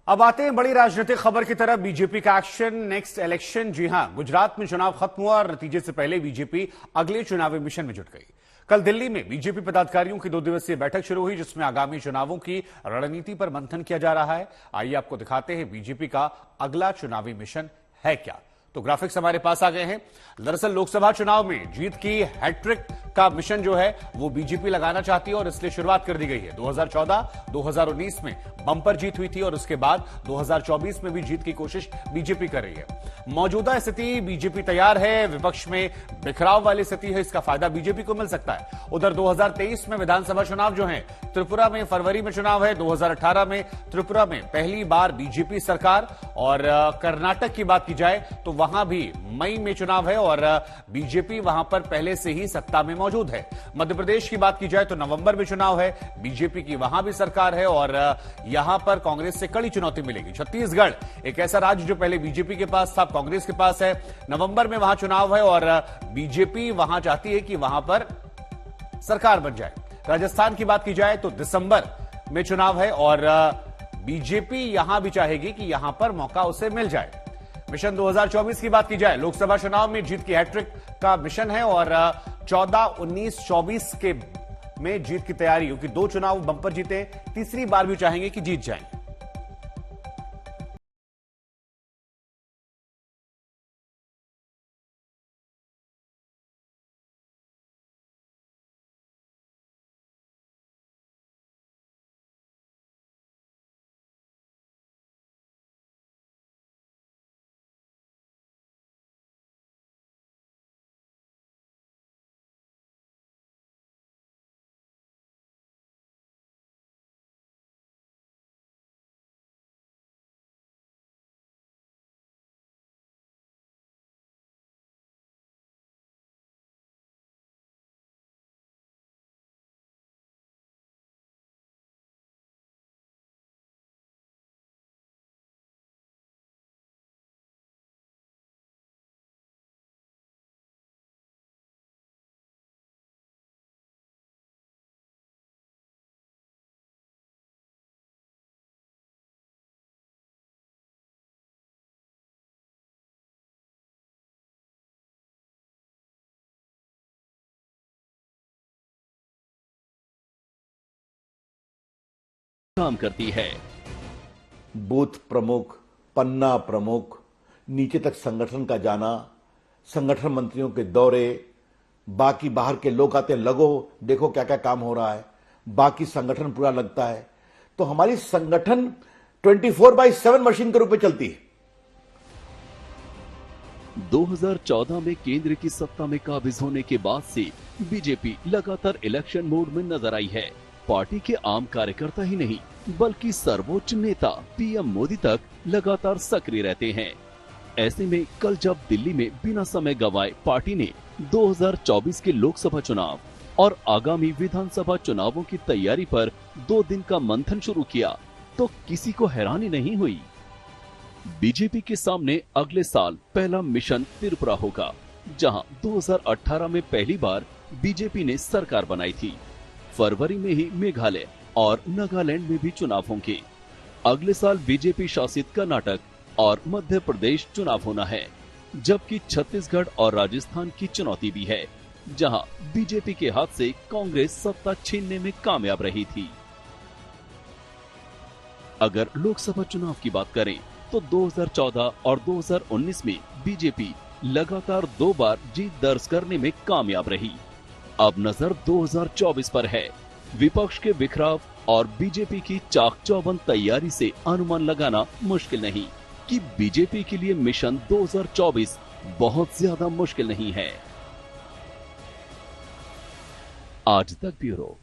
अब आते हैं बड़ी राजनीतिक खबर की तरफ। बीजेपी का एक्शन नेक्स्ट इलेक्शन। जी हां, गुजरात में चुनाव खत्म हुआ और नतीजे से पहले बीजेपी अगले चुनावी मिशन में जुट गई। कल दिल्ली में बीजेपी पदाधिकारियों की 2 दिवसीय बैठक शुरू हुई, जिसमें आगामी चुनावों की रणनीति पर मंथन किया जा रहा है। आइए आपको दिखाते हैं बीजेपी का अगला चुनावी मिशन है क्या। तो ग्राफिक्स हमारे पास आ गए हैं। दरअसल लोकसभा चुनाव में जीत की हैट्रिक का मिशन जो है वो बीजेपी लगाना चाहती है और इसलिए शुरुआत कर दी गई है। 2014, 2019 में बंपर जीत हुई थी और उसके बाद 2024 में भी जीत की कोशिश बीजेपी कर रही है। मौजूदा स्थिति बीजेपी तैयार है, विपक्ष में बिखराव वाली स्थिति है, इसका फायदा बीजेपी को मिल सकता है। उधर 2023 में विधानसभा चुनाव जो है, त्रिपुरा में फरवरी में चुनाव है, 2018 में त्रिपुरा में पहली बार बीजेपी सरकार, और कर्नाटक की बात की जाए तो वहां भी मई में चुनाव है और बीजेपी वहां पर पहले से ही सत्ता में मौजूद है। मध्य प्रदेश की बात की जाए तो नवंबर में चुनाव है, बीजेपी की वहां भी सरकार है और यहां पर कांग्रेस से कड़ी चुनौती मिलेगी। छत्तीसगढ़ एक ऐसा राज्य जो पहले बीजेपी के पास था, कांग्रेस के पास है, नवंबर में वहां चुनाव है और बीजेपी वहां चाहती है कि वहां पर सरकार बन जाए। राजस्थान की बात की जाए तो दिसंबर में चुनाव है और बीजेपी यहां भी चाहेगी कि यहां पर मौका उसे मिल जाए। मिशन 2024 की बात की जाए, लोकसभा चुनाव में जीत की हैट्रिक का मिशन है और 14, 19, 24 के में जीत की तैयारी, क्योंकि 2 चुनाव बंपर जीते, तीसरी बार भी चाहेंगे कि जीत जाएं। काम करती है। बूथ प्रमुख, पन्ना प्रमुख, नीचे तक संगठन का जाना, संगठन मंत्रियों के दौरे, बाकी बाहर के लोग आते हैं, लगो देखो क्या क्या काम हो रहा है, बाकी संगठन पूरा लगता है। तो हमारी संगठन 24/7 मशीन के रूप में चलती है। 2014 में केंद्र की सत्ता में काबिज होने के बाद से बीजेपी लगातार इलेक्शन मोड में नजर आई है। पार्टी के आम कार्यकर्ता ही नहीं बल्कि सर्वोच्च नेता पीएम मोदी तक लगातार सक्रिय रहते हैं। ऐसे में कल जब दिल्ली में बिना समय गंवाए पार्टी ने 2024 के लोकसभा चुनाव और आगामी विधानसभा चुनावों की तैयारी पर 2 दिन का मंथन शुरू किया तो किसी को हैरानी नहीं हुई। बीजेपी के सामने अगले साल पहला मिशन त्रिपुरा होगा, जहां 2018 में पहली बार बीजेपी ने सरकार बनाई थी। फरवरी में ही मेघालय और नागालैंड में भी चुनाव होंगे। अगले साल बीजेपी शासित कर्नाटक और मध्य प्रदेश चुनाव होना है, जबकि छत्तीसगढ़ और राजस्थान की चुनौती भी है, जहां बीजेपी के हाथ से कांग्रेस सत्ता छीनने में कामयाब रही थी। अगर लोकसभा चुनाव की बात करें तो 2014 और 2019 में बीजेपी लगातार 2 बार जीत दर्ज करने में कामयाब रही। अब नजर 2024 पर है। विपक्ष के बिखराव और बीजेपी की चाक चौबंद तैयारी से अनुमान लगाना मुश्किल नहीं कि बीजेपी के लिए मिशन 2024 बहुत ज्यादा मुश्किल नहीं है। आज तक ब्यूरो।